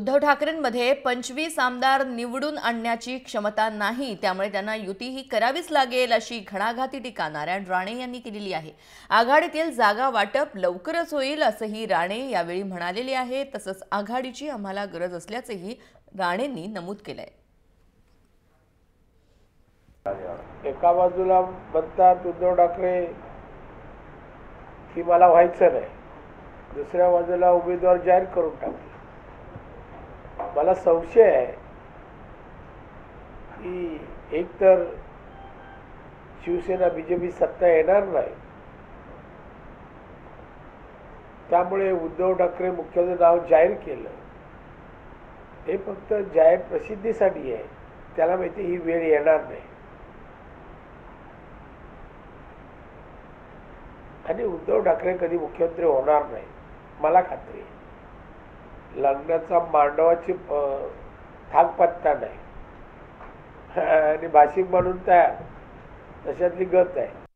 उद्धव ठाकरेंमध्ये 25 आमदार निवडून आणण्याची क्षमता नाही, त्यामुळे त्यांना युती ही करावीच लागेल अशी घणाघाती टीका नारायण राणे यांनी केलेली आहे। आघाडीतील जागा वाटप लवकरच होईल असंही राणे यावेळी म्हणालेले आहे। तसंच आघाडीची आम्हाला गरज असल्याचंही राणेंनी नमूद केलंय। एका बाजूला म्हणतात उद्धव ठाकरे की मला व्हायचं नाही, दुसऱ्या बाजूला उमेदवार जाहीर करून टाकले। मला संशय आहे की एकतर शिवसेना बीजेपी सत्ता येणार नाही, त्यामुळे उद्धव ठाकरे मुख्यमंत्री नाव जाहीर केलं हे फक्त जाहीर प्रसिद्धीसाठी आहे। त्याला माहिती ही वेळ येणार नाही आणि उद्धव ठाकरे कधी मुख्यमंत्री होणार नाही, मला खात्री आहे। लग्नाचा मांडवाची थाकपत्ता नाही आणि भाषिक म्हणून तयार, तशातली गत आहे।